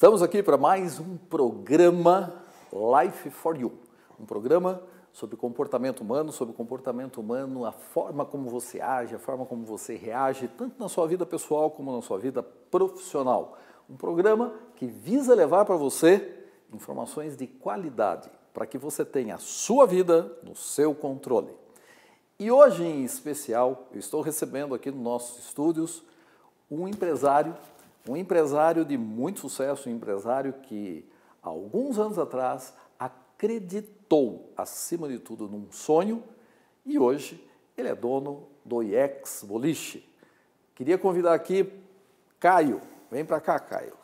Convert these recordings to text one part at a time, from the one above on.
Estamos aqui para mais um programa Life for You, um programa sobre comportamento humano, a forma como você age, a forma como você reage, tanto na sua vida pessoal como na sua vida profissional. Um programa que visa levar para você informações de qualidade, para que você tenha a sua vida no seu controle. E hoje, em especial, eu estou recebendo aqui nos nossos estúdios um empresário de muito sucesso, um empresário que, há alguns anos atrás, acreditou, acima de tudo, num sonho e hoje ele é dono do IEX Boliche. Queria convidar aqui Caio. Vem para cá, Caio.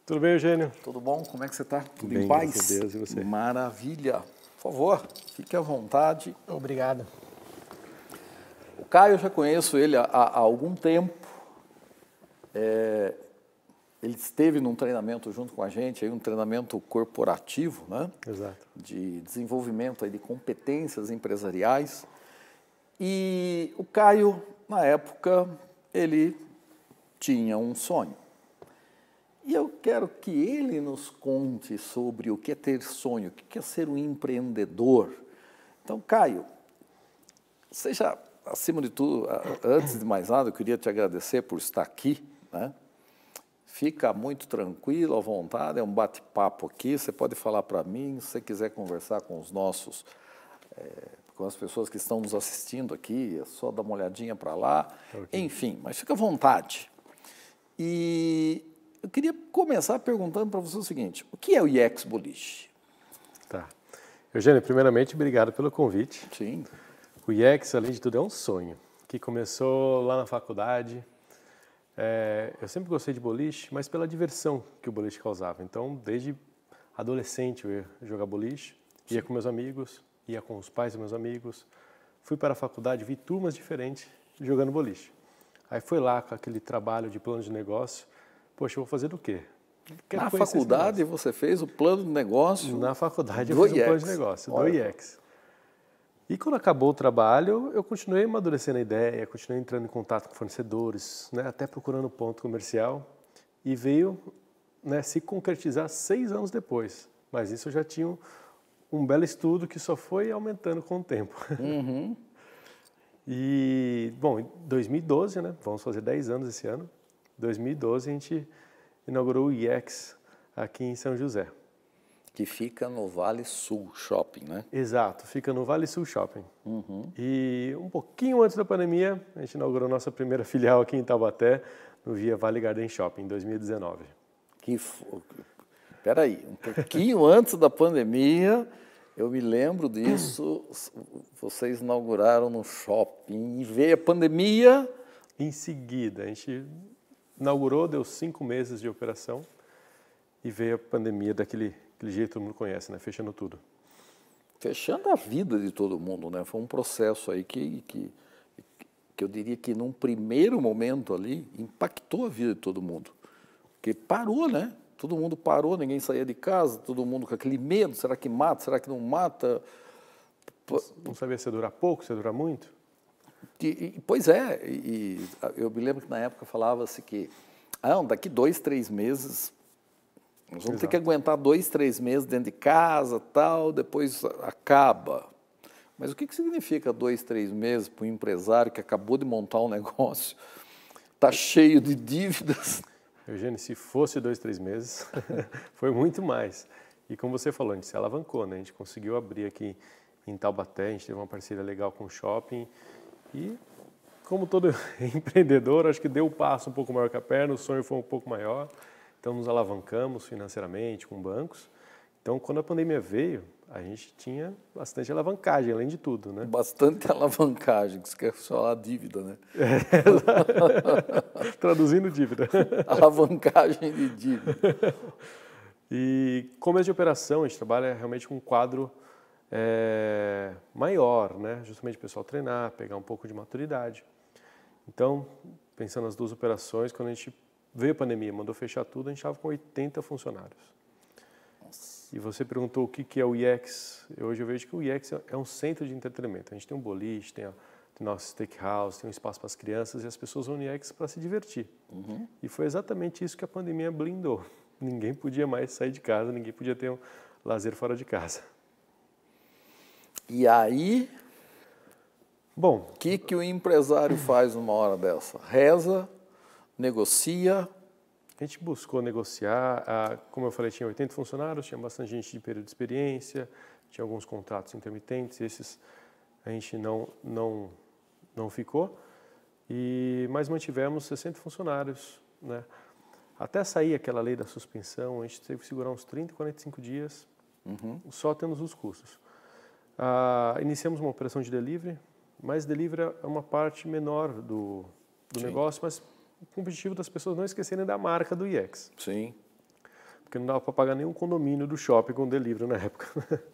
Tudo bem, Eugênio? Tudo bom? Como é que você está? Tudo bem, em paz? graças a Deus, e você? Maravilha. Por favor, fique à vontade. Obrigado. O Caio, eu já conheço ele há algum tempo. Ele esteve num treinamento junto com a gente, aí um treinamento corporativo, né? Exato. De desenvolvimento aí de competências empresariais. E o Caio, na época, ele tinha um sonho. E eu quero que ele nos conte sobre o que é ter sonho, o que é ser um empreendedor. Então, Caio, seja, acima de tudo, antes de mais nada, eu queria te agradecer por estar aqui, né? Fica muito tranquilo, à vontade, é um bate-papo aqui, você pode falar para mim, se você quiser conversar com os nossos, com as pessoas que estão nos assistindo aqui, é só dar uma olhadinha para lá, okay. Enfim, mas fica à vontade. E eu queria começar perguntando para você o seguinte, o que é o IEX Boliche? Tá. Eugênio, primeiramente, obrigado pelo convite. Sim. O IEX, além de tudo, é um sonho, que começou lá na faculdade. Eu sempre gostei de boliche, mas pela diversão que o boliche causava. Então, desde adolescente, eu ia jogar boliche, ia com meus amigos, ia com os pais dos meus amigos. Fui para a faculdade, vi turmas diferentes jogando boliche. Aí foi lá com aquele trabalho de plano de negócio. Poxa, eu vou fazer do quê? Na faculdade você fez o plano de negócio? Na faculdade eu fiz o plano de negócio, do IEX. E quando acabou o trabalho, eu continuei amadurecendo a ideia, continuei entrando em contato com fornecedores, né, até procurando ponto comercial, e veio, né, se concretizar 6 anos depois. Mas isso eu já tinha um belo estudo que só foi aumentando com o tempo. Uhum. E, bom, em 2012, né, vamos fazer 10 anos esse ano, em 2012 a gente inaugurou o IEX aqui em São José. Que fica no Vale Sul Shopping, né? Exato, fica no Vale Sul Shopping. Uhum. E um pouquinho antes da pandemia, a gente inaugurou nossa primeira filial aqui em Taubaté, no Via Vale Garden Shopping, em 2019. Peraí, um pouquinho antes da pandemia, eu me lembro disso, vocês inauguraram no shopping e veio a pandemia. Em seguida, a gente inaugurou, deu 5 meses de operação e veio a pandemia daquele jeito que todo mundo conhece, né? Fechando tudo. Fechando a vida de todo mundo, né? Foi um processo aí que eu diria que num primeiro momento ali impactou a vida de todo mundo. Porque parou, né? Todo mundo parou, ninguém saía de casa, todo mundo com aquele medo, será que mata, será que não mata? Não sabia se ia durar pouco, se ia durar muito? Pois é, eu me lembro que na época falava-se que daqui 2, 3 meses... Nós vamos ter que aguentar 2, 3 meses dentro de casa, tal, depois acaba. Mas o que significa 2, 3 meses para um empresário que acabou de montar um negócio, está cheio de dívidas? Eugênio, se fosse 2, 3 meses, foi muito mais. E como você falou, a gente se alavancou, né? A gente conseguiu abrir aqui em Taubaté, a gente teve uma parceria legal com o shopping e, como todo empreendedor, acho que deu o passo um pouco maior que a perna, o sonho foi um pouco maior. Então, nos alavancamos financeiramente com bancos. Então, quando a pandemia veio, a gente tinha bastante alavancagem, além de tudo, né? Bastante alavancagem, que você quer falar dívida, né? Traduzindo dívida. Alavancagem de dívida. E, começo de operação, a gente trabalha realmente com um quadro maior, né? Justamente o pessoal treinar, pegar um pouco de maturidade. Então, pensando nas 2 operações, quando a gente veio a pandemia, mandou fechar tudo, a gente estava com 80 funcionários. Nossa. E você perguntou o que é o IEX. Hoje eu vejo que o IEX é um centro de entretenimento. A gente tem um boliche, tem nosso steakhouse, tem um espaço para as crianças e as pessoas vão no IEX para se divertir. Uhum. E foi exatamente isso que a pandemia blindou. ninguém podia mais sair de casa, ninguém podia ter um lazer fora de casa. E aí, Bom, o que o empresário faz numa hora dessa? Reza, negocia. a gente buscou negociar, como eu falei, tinha 80 funcionários, tinha bastante gente de período de experiência, tinha alguns contratos intermitentes, esses a gente não ficou, mas mantivemos 60 funcionários, né? Até sair aquela lei da suspensão, a gente teve que segurar uns 30, 45 dias, só tendo os custos. Iniciamos uma operação de delivery, mas delivery é uma parte menor do negócio, mas com o objetivo das pessoas não esquecerem da marca do IEX. Sim. Porque não dava para pagar nenhum condomínio do shopping com delivery na época.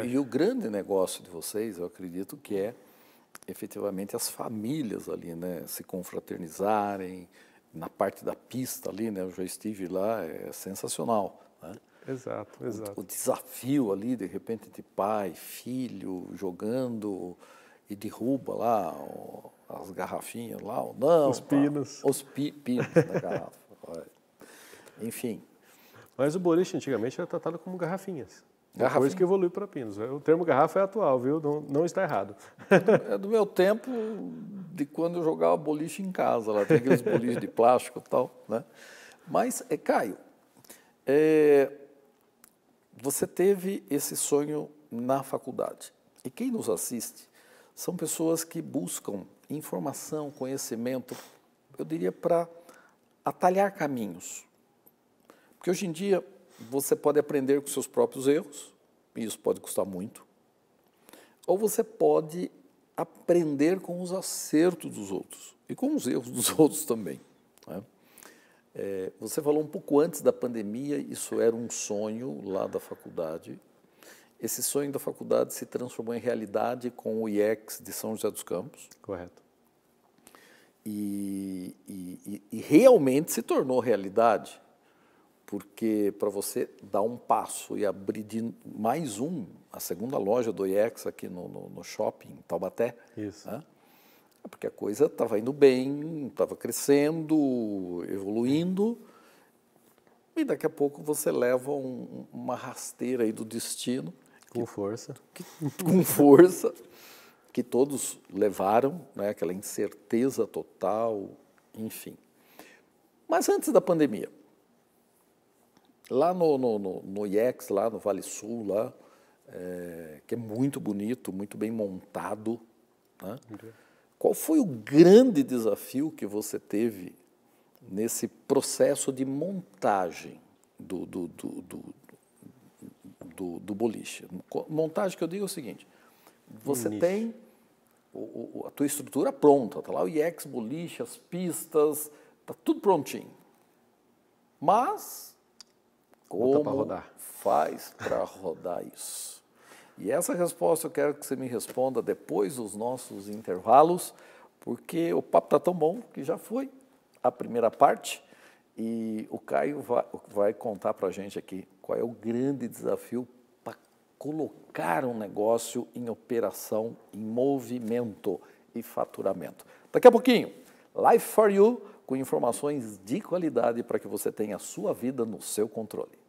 E o grande negócio de vocês, eu acredito que é efetivamente as famílias ali, né, se confraternizarem na parte da pista ali, né, eu já estive lá, é sensacional, né? Exato. O desafio ali, de repente, de pai, filho, jogando e derruba lá as garrafinhas lá, ou não. Os pinos. Os pinos da garrafa. Enfim. Mas o boliche antigamente era tratado como garrafinhas. Depois Garrafinha. que evoluiu para pinos. O termo garrafa é atual, viu? Não está errado. É do meu tempo, de quando eu jogava boliche em casa, lá tem aqueles boliches de plástico e tal, né? Mas, Caio, você teve esse sonho na faculdade. E quem nos assiste são pessoas que buscam informação, conhecimento, eu diria, para atalhar caminhos. Porque hoje em dia você pode aprender com seus próprios erros, e isso pode custar muito, ou você pode aprender com os acertos dos outros e com os erros dos outros também, né? Você falou um pouco antes da pandemia, isso era um sonho lá da faculdade. Esse sonho da faculdade se transformou em realidade com o IEX de São José dos Campos. Correto. E realmente se tornou realidade, porque para você dar um passo e abrir mais a segunda loja do IEX aqui no shopping Taubaté, Isso. Né? Porque a coisa estava indo bem, estava crescendo, evoluindo, e daqui a pouco você leva uma rasteira aí do destino. Com força. Com força, que todos levaram, né, aquela incerteza total, enfim. Mas antes da pandemia, lá no IEX, lá no Vale Sul, lá, que é muito bonito, muito bem montado, né? Qual foi o grande desafio que você teve nesse processo de montagem do boliche? Montagem que eu digo é o seguinte, você tem a tua estrutura pronta, está lá o IEX boliche, as pistas, está tudo prontinho. Mas como faz para rodar isso? E essa resposta eu quero que você me responda depois dos nossos intervalos, porque o papo está tão bom que já foi a primeira parte e o Caio vai contar para a gente aqui qual é o grande desafio para colocar um negócio em operação, em movimento e faturamento. Daqui a pouquinho, Life for You, com informações de qualidade para que você tenha a sua vida no seu controle.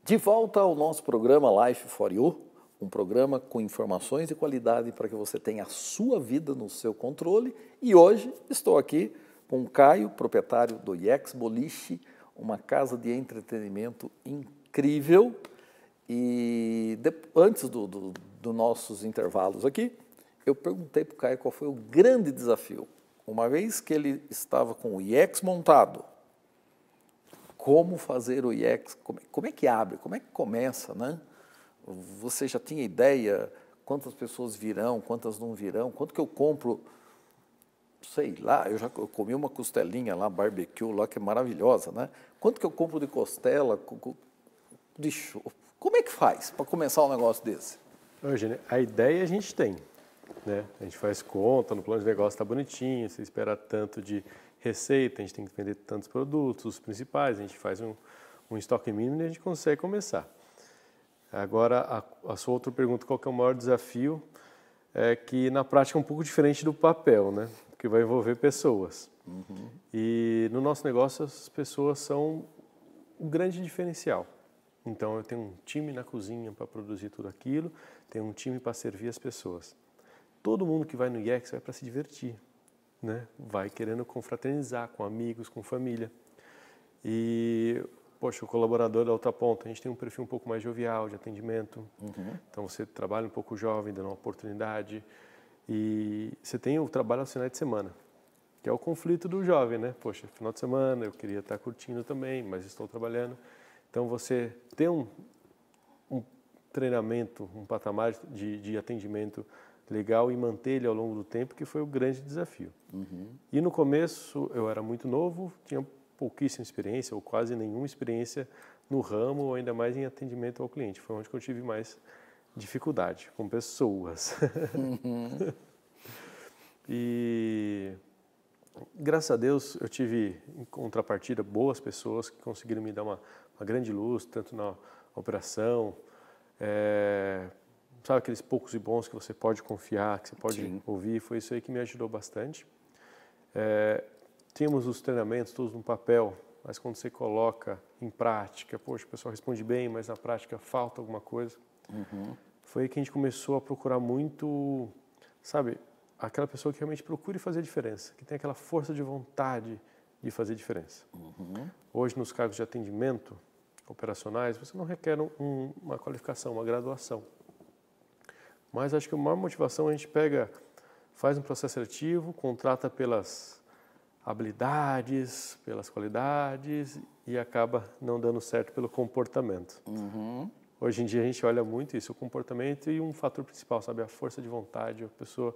De volta ao nosso programa Life for You, um programa com informações de qualidade para que você tenha a sua vida no seu controle. E hoje estou aqui com o Caio, proprietário do IEX Boliche, uma casa de entretenimento incrível. E antes dos nossos intervalos aqui, eu perguntei para o Caio qual foi o grande desafio. Uma vez que ele estava com o IEX montado, como fazer o IEX, como é que abre, como é que começa, né? Você já tinha ideia quantas pessoas virão, quantas não virão, quanto que eu compro, sei lá, eu comi uma costelinha lá, barbecue lá, que é maravilhosa, né? Quanto que eu compro de costela, de show? Como é que faz para começar um negócio desse? Eugênio, a ideia a gente tem, né? A gente faz conta, no plano de negócio está bonitinho, você espera tanto de receita, a gente tem que vender tantos produtos, os principais, a gente faz um estoque mínimo e a gente consegue começar. Agora, a sua outra pergunta, qual que é o maior desafio? É que na prática é um pouco diferente do papel, né? Porque vai envolver pessoas. Uhum. E no nosso negócio as pessoas são o grande diferencial. Então eu tenho um time na cozinha para produzir tudo aquilo, tenho um time para servir as pessoas. Todo mundo que vai no IEX vai para se divertir, né? Vai querendo confraternizar com amigos, com família. E, poxa, o colaborador da outra ponta, a gente tem um perfil um pouco mais jovial de atendimento. Uhum. Então você trabalha um pouco jovem, dando uma oportunidade. E você tem o trabalho aos finais de semana, que é o conflito do jovem, né? Poxa, final de semana eu queria estar curtindo também, mas estou trabalhando. Então você ter um treinamento, um patamar de atendimento legal e manter ele ao longo do tempo, que foi o grande desafio. Uhum. E no começo eu era muito novo, tinha pouquíssima experiência ou quase nenhuma experiência no ramo, ou ainda mais em atendimento ao cliente. Foi onde que eu tive mais dificuldade, com pessoas. Uhum. E graças a Deus eu tive em contrapartida boas pessoas que conseguiram me dar uma grande luz, tanto na operação, sabe aqueles poucos e bons que você pode confiar, que você pode Sim. ouvir, foi isso aí que me ajudou bastante. Tínhamos os treinamentos todos no papel, mas quando você coloca em prática, poxa, o pessoal responde bem, mas na prática falta alguma coisa. Uhum. Foi aí que a gente começou a procurar muito, sabe, aquela pessoa que realmente procure fazer a diferença, que tem aquela força de vontade de fazer diferença. Uhum. Hoje, nos cargos de atendimento operacionais, você não requer uma qualificação, uma graduação. Mas acho que a maior motivação a gente faz um processo seletivo, contrata pelas habilidades, pelas qualidades e acaba não dando certo pelo comportamento. Uhum. Hoje em dia a gente olha muito isso, o comportamento e um fator principal, sabe, a força de vontade, a pessoa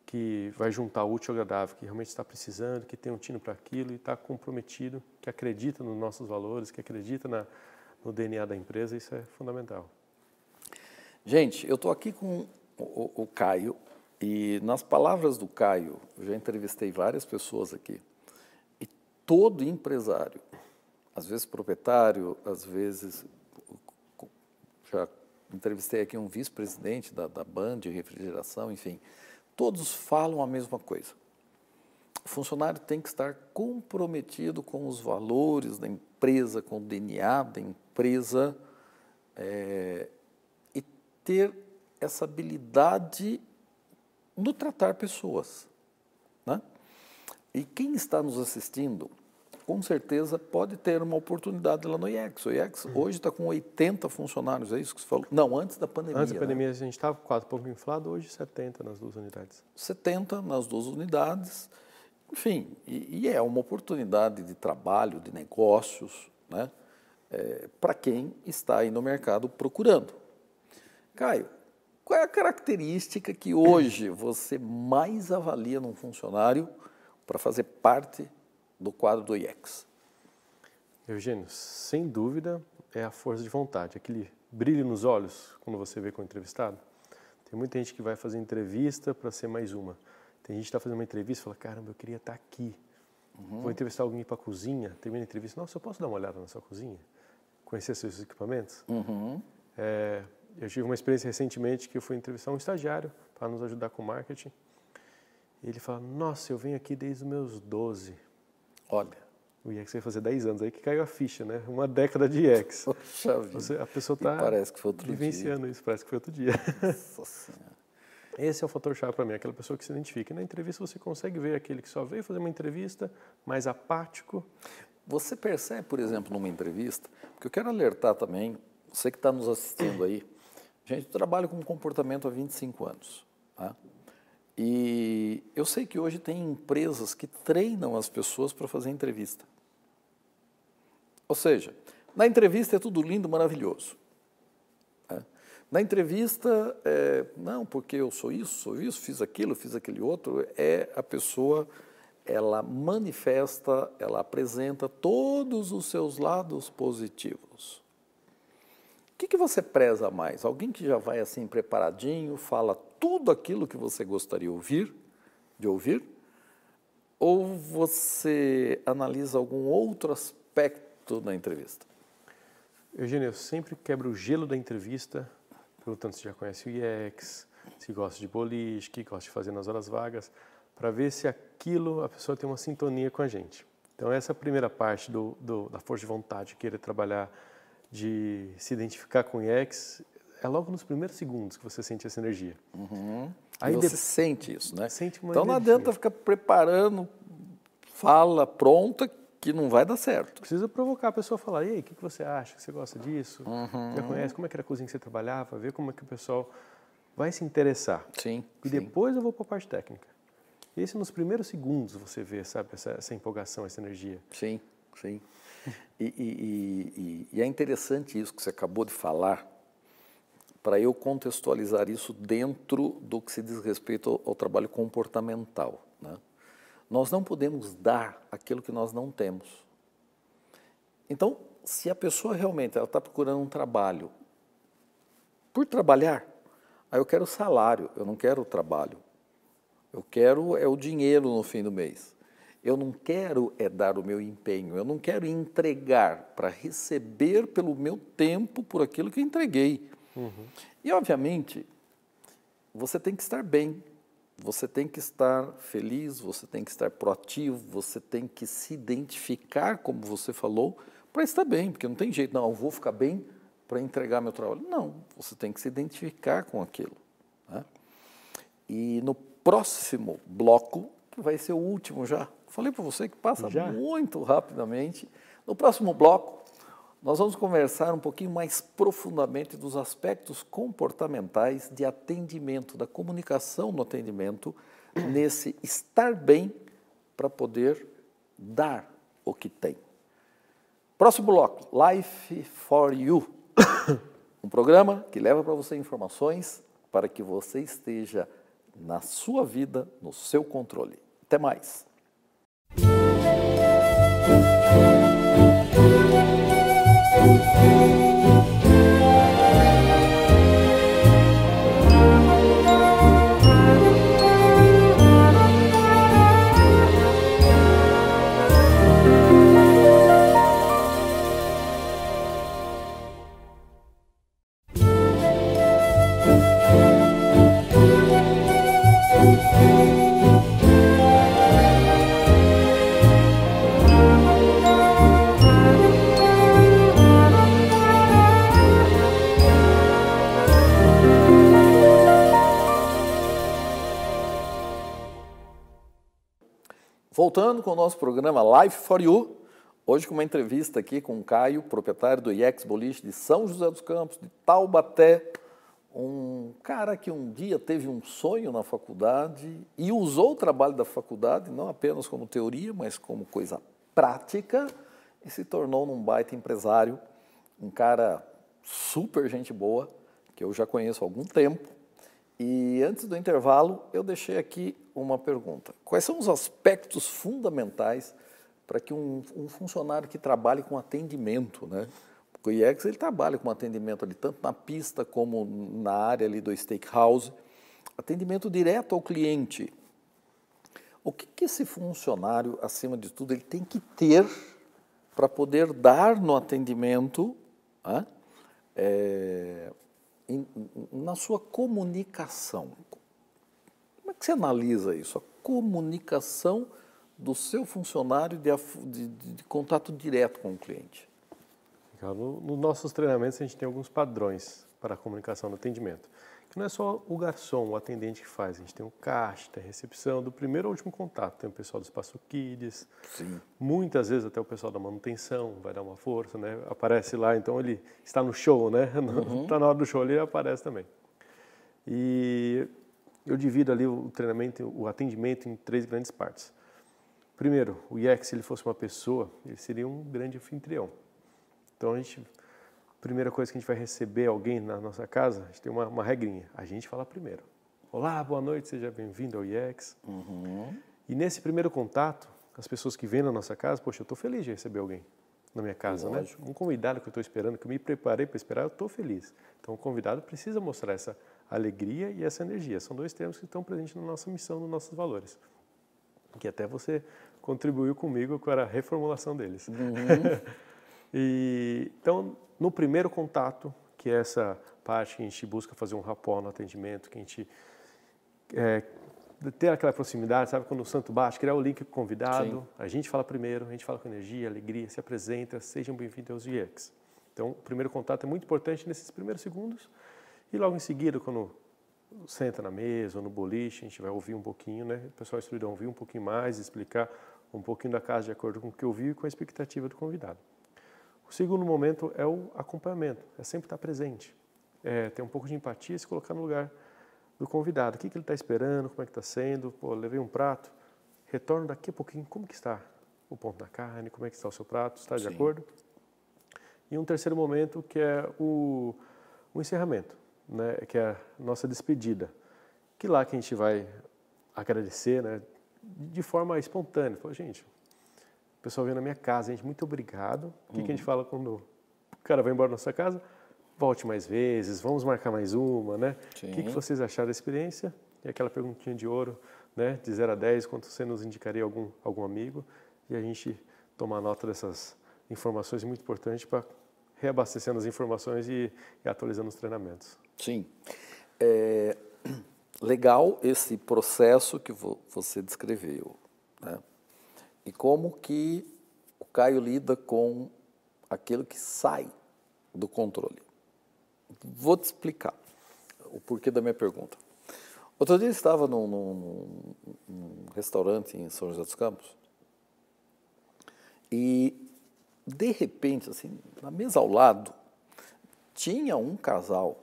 que vai juntar o útil ao agradável, que realmente está precisando, que tem um tino para aquilo e está comprometido, que acredita nos nossos valores, que acredita no DNA da empresa, isso é fundamental. Gente, eu estou aqui com o Caio e nas palavras do Caio, eu já entrevistei várias pessoas aqui, e todo empresário, às vezes proprietário, às vezes, já entrevistei aqui um vice-presidente da Band de refrigeração, enfim, todos falam a mesma coisa. O funcionário tem que estar comprometido com os valores da empresa, com o DNA da empresa e ter essa habilidade no tratar pessoas, né? E quem está nos assistindo, com certeza pode ter uma oportunidade lá no IEX. O IEX hoje está com 80 funcionários, é isso que você falou? Não, antes da pandemia. Antes da pandemia, né? A gente estava com 4 pouco inflado, hoje 70 nas duas unidades. 70 nas duas unidades, enfim, e é uma oportunidade de trabalho, de negócios, né? Para quem está aí no mercado procurando. Caio, qual é a característica que hoje você mais avalia num funcionário para fazer parte do quadro do IEX? Eugênio, sem dúvida é a força de vontade, aquele brilho nos olhos quando você vê com o entrevistado. Tem muita gente que vai fazer entrevista para ser mais uma. Tem gente que está fazendo uma entrevista e fala, caramba, eu queria estar aqui. Uhum. Vou entrevistar alguém para a cozinha, termina a entrevista, nossa, eu posso dar uma olhada na sua cozinha? Conhecer seus equipamentos? Uhum. Eu tive uma experiência recentemente que eu fui entrevistar um estagiário para nos ajudar com marketing. E ele fala, nossa, eu venho aqui desde os meus 12. Olha. O IEX vai fazer 10 anos, aí que caiu a ficha, né? Uma década de IEX. Poxa vida. A pessoa está vivenciando isso, parece que foi outro dia. Nossa Senhora. Esse é o fator-chave para mim, aquela pessoa que se identifica. E na entrevista você consegue ver aquele que só veio fazer uma entrevista, mais apático. Você percebe, por exemplo, numa entrevista, porque eu quero alertar também, você que está nos assistindo aí, gente, eu trabalho com comportamento há 25 anos, tá? E eu sei que hoje tem empresas que treinam as pessoas para fazer entrevista. Ou seja, na entrevista é tudo lindo, maravilhoso. Né? Na entrevista, não, porque eu sou isso, fiz aquele outro, a pessoa, ela manifesta, ela apresenta todos os seus lados positivos. O que você preza mais? Alguém que já vai assim preparadinho, fala tudo aquilo que você gostaria de ouvir? Ou você analisa algum outro aspecto da entrevista? Eugênio, eu sempre quebro o gelo da entrevista, perguntando se já conhece o IEX, se gosta de boliche, o que gosta de fazer nas horas vagas, para ver se aquilo, a pessoa tem uma sintonia com a gente. Então, essa primeira parte da força de vontade, querer trabalhar, de se identificar com o IEX, é logo nos primeiros segundos que você sente essa energia. Uhum. Aí você sente isso, né? Sente uma então energia. Não adianta ficar preparando, fala pronta, que não vai dar certo. Precisa provocar a pessoa a falar, e aí, o que você acha? Você gosta disso? Já conhece? Como é que era a cozinha que você trabalhava? Ver como é que o pessoal vai se interessar. Sim. E depois eu vou para a parte técnica. Esse nos primeiros segundos você vê, sabe, essa empolgação, essa energia. Sim, sim. E é interessante isso que você acabou de falar, para eu contextualizar isso dentro do que se diz respeito ao trabalho comportamental, né? Nós não podemos dar aquilo que nós não temos. Então, se a pessoa realmente está procurando um trabalho por trabalhar, aí eu quero salário, eu não quero trabalho. Eu quero o dinheiro no fim do mês. Eu não quero dar o meu empenho, eu não quero entregar para receber pelo meu tempo por aquilo que eu entreguei. E, obviamente, você tem que estar bem, você tem que estar feliz, você tem que estar proativo, você tem que se identificar, como você falou, para estar bem, porque não tem jeito, não, eu vou ficar bem para entregar meu trabalho. Não, você tem que se identificar com aquilo, né? E no próximo bloco, que vai ser o último já, falei para você que passa muito rapidamente, no próximo bloco, nós vamos conversar um pouquinho mais profundamente dos aspectos comportamentais de atendimento, da comunicação no atendimento, nesse estar bem para poder dar o que tem. Próximo bloco, Life for You, um programa que leva para você informações para que você esteja na sua vida, no seu controle. Até mais. Voltando com o nosso programa Life for You, hoje com uma entrevista aqui com o Caio, proprietário do IEX Boliche de São José dos Campos, de Taubaté, um cara que um dia teve um sonho na faculdade e usou o trabalho da faculdade, não apenas como teoria, mas como coisa prática, e se tornou num baita empresário, um cara super gente boa, que eu já conheço há algum tempo. E antes do intervalo, eu deixei aqui uma pergunta. Quais são os aspectos fundamentais para que um funcionário que trabalhe com atendimento, né? Porque o IEX ele trabalha com atendimento ali, tanto na pista como na área ali do steakhouse, atendimento direto ao cliente. O que esse funcionário, acima de tudo, ele tem que ter para poder dar no atendimento, né? Na sua comunicação? Como é que você analisa isso? A comunicação do seu funcionário de contato direto com o cliente. Nos nossos treinamentos a gente tem alguns padrões para a comunicação no atendimento. Que não é só o garçom, o atendente que faz. A gente tem o caixa, tem a recepção, do primeiro ao último contato. Tem o pessoal do Espaço Kids. Sim. Muitas vezes até o pessoal da manutenção vai dar uma força, né? Aparece lá, então ele está no show, né? Está na hora do show, ele aparece também. E eu divido ali o treinamento, o atendimento em 3 grandes partes. Primeiro, o IEX, se ele fosse uma pessoa, ele seria um grande anfitrião. Então, primeira coisa que a gente vai receber alguém na nossa casa, a gente tem uma regrinha. A gente fala primeiro. Olá, boa noite, seja bem-vindo ao IEX. E nesse primeiro contato, as pessoas que vêm na nossa casa, poxa, eu estou feliz de receber alguém na minha casa, Lógico. né? Um convidado que eu estou esperando, que eu me preparei para esperar, eu estou feliz. Então, o convidado precisa mostrar essa alegria e essa energia. São dois termos que estão presentes na nossa missão, nos nossos valores. Que até você contribuiu comigo com a reformulação deles. Então, no primeiro contato, que é essa parte que a gente busca fazer um rapport no atendimento, que a gente ter aquela proximidade, sabe, quando o santo bate, criar o link com o convidado, a gente fala primeiro, a gente fala com energia, alegria, se apresenta, sejam bem-vindos aos IEX. Então, o primeiro contato é muito importante nesses primeiros segundos, e logo em seguida, quando senta na mesa ou no boliche, a gente vai ouvir um pouquinho, né? O pessoal instruído a ouvir um pouquinho mais, explicar um pouquinho da casa de acordo com o que eu vi e com a expectativa do convidado. O segundo momento é o acompanhamento, é sempre estar presente, ter um pouco de empatia e se colocar no lugar do convidado. O que ele está esperando, como é que está sendo, pô, levei um prato, retorno daqui a pouquinho, como que está o ponto da carne, como é que está o seu prato, está de acordo? E um terceiro momento que é o encerramento, né, que é a nossa despedida, que lá que a gente vai agradecer, né, de forma espontânea. Pô, gente, o pessoal veio na minha casa, gente, muito obrigado. O que a gente fala quando o cara vai embora da nossa casa? Volte mais vezes, vamos marcar mais uma, né? O que vocês acharam da experiência? E aquela perguntinha de ouro, né, de 0 a 10, quanto você nos indicaria algum amigo? E a gente toma nota dessas informações muito importantes para reabastecendo as informações e atualizando os treinamentos. Sim. Legal esse processo que você descreveu, né? E como que o Caio lida com aquilo que sai do controle. Vou te explicar o porquê da minha pergunta. Outro dia eu estava num restaurante em São José dos Campos e, de repente, assim, na mesa ao lado, tinha um casal,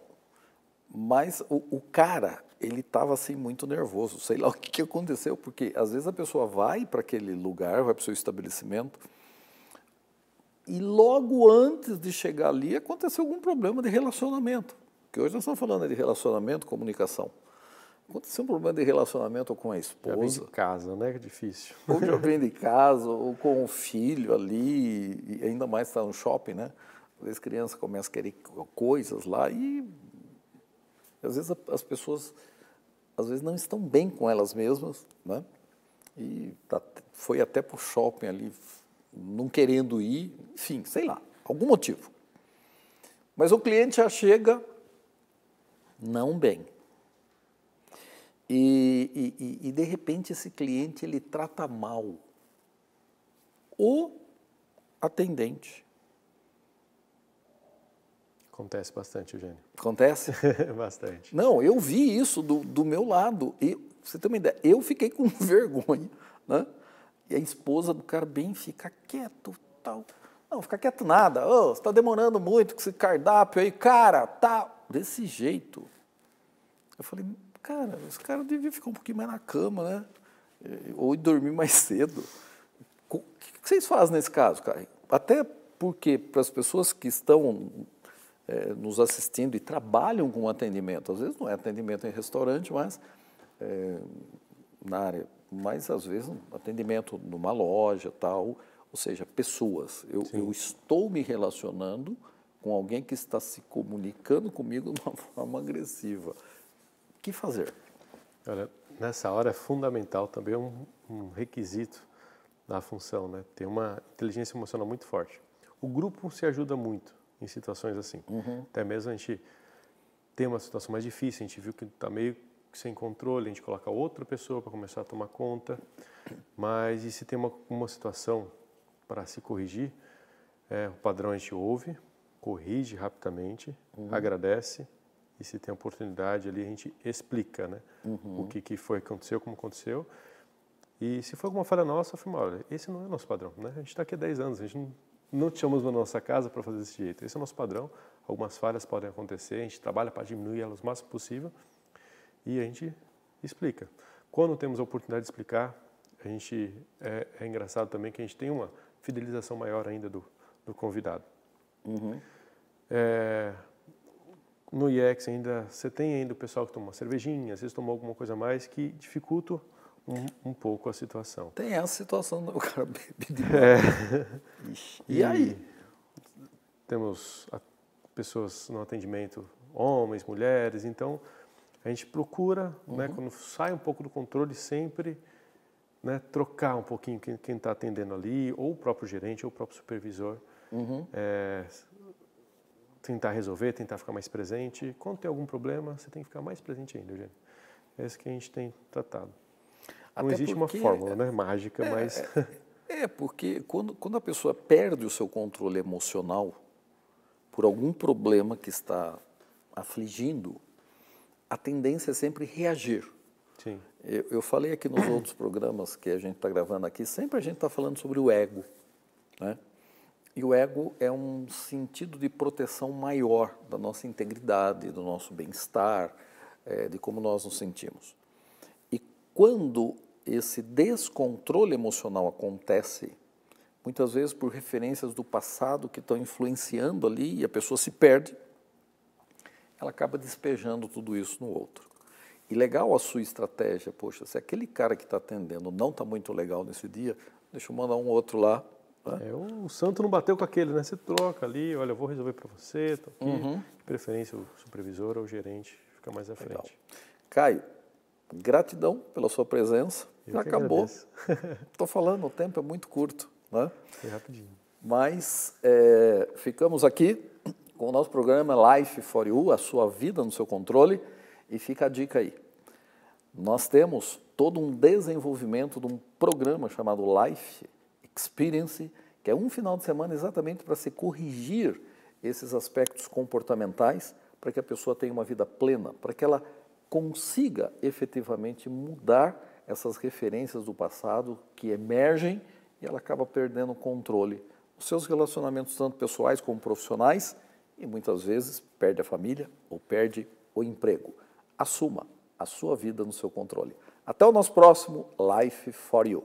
mas o cara, ele estava assim muito nervoso, sei lá o que aconteceu, porque às vezes a pessoa vai para aquele lugar, vai para o seu estabelecimento, e logo antes de chegar ali aconteceu algum problema de relacionamento, porque hoje nós estamos falando de relacionamento, comunicação. Aconteceu um problema de relacionamento com a esposa. Já vem de casa, né? Que difícil. Ou já vem de casa, ou com o filho ali, e ainda mais está no shopping, né? Às vezes crianças começam a querer coisas lá e às vezes as pessoas às vezes não estão bem com elas mesmas, né? E foi até para o shopping ali, não querendo ir, enfim, sei lá, algum motivo. Mas o cliente já chega não bem. E de repente esse cliente ele trata mal o atendente. Acontece bastante, Eugênio. Acontece? Bastante. Não, eu vi isso do meu lado. E, pra você ter uma ideia, eu fiquei com vergonha, né? E a esposa do cara bem fica quieto, tal. Não, fica quieto nada. Oh, você está demorando muito com esse cardápio aí. Cara, tá desse jeito. Eu falei, cara, esse cara devia ficar um pouquinho mais na cama, né? Ou dormir mais cedo. O que vocês fazem nesse caso, cara? Até porque para as pessoas que estão nos assistindo e trabalham com atendimento, às vezes não é atendimento em restaurante, mas na área, mas às vezes atendimento numa loja, tal, ou seja, pessoas. Eu estou me relacionando com alguém que está se comunicando comigo de uma forma agressiva. O que fazer? Olha, nessa hora é fundamental também um requisito da função, né? Ter uma inteligência emocional muito forte. O grupo se ajuda muito em situações assim. Até mesmo a gente tem uma situação mais difícil, a gente viu que está meio sem controle, a gente coloca outra pessoa para começar a tomar conta, mas e se tem uma situação para se corrigir, o padrão a gente ouve, corrige rapidamente, agradece, e se tem oportunidade ali a gente explica, né? O que foi que aconteceu, como aconteceu, e se for alguma falha nossa, afirma, olha, esse não é o nosso padrão, né? A gente está aqui há 10 anos, a gente não te chamamos na nossa casa para fazer desse jeito. Esse é o nosso padrão. Algumas falhas podem acontecer, a gente trabalha para diminuir elas o máximo possível e a gente explica. Quando temos a oportunidade de explicar, a gente é engraçado também que a gente tem uma fidelização maior ainda do convidado. No IEX ainda, você tem ainda o pessoal que toma uma cervejinha, às vezes tomou alguma coisa a mais que dificulta um pouco a situação. Tem essa situação, o cara bebe demais. E aí? Temos pessoas no atendimento, homens, mulheres, então a gente procura, né, quando sai um pouco do controle, sempre, né, trocar um pouquinho quem está atendendo ali, ou o próprio gerente, ou o próprio supervisor, tentar resolver, tentar ficar mais presente. Quando tem algum problema, você tem que ficar mais presente ainda, Eugênio. É isso que a gente tem tratado. Não existe uma fórmula, né, mágica, mas... Porque quando a pessoa perde o seu controle emocional por algum problema que está afligindo, a tendência é sempre reagir. Sim. Eu falei aqui nos outros programas que a gente está gravando aqui, sempre a gente está falando sobre o ego, né? E o ego é um sentido de proteção maior da nossa integridade, do nosso bem-estar, de como nós nos sentimos. E quando esse descontrole emocional acontece, muitas vezes por referências do passado que estão influenciando ali e a pessoa se perde, ela acaba despejando tudo isso no outro. E legal a sua estratégia, poxa, se aquele cara que está atendendo não está muito legal nesse dia, deixa eu mandar um outro lá. Né? O santo não bateu com aquele, né? Você troca ali, olha, eu vou resolver para você, tô aqui. De preferência o supervisor ou o gerente fica mais à frente. Legal. Caio, gratidão pela sua presença. Já acabou. Estou falando, o tempo é muito curto. Né? Foi rapidinho. Mas ficamos aqui com o nosso programa Life for You, a sua vida no seu controle, e fica a dica aí. Nós temos todo um desenvolvimento de um programa chamado Life Experience, que é um final de semana exatamente para se corrigir esses aspectos comportamentais, para que a pessoa tenha uma vida plena, para que ela consiga efetivamente mudar essas referências do passado que emergem e ela acaba perdendo o controle. Os seus relacionamentos, tanto pessoais como profissionais, e muitas vezes perde a família ou perde o emprego. Assuma a sua vida no seu controle. Até o nosso próximo Life for You.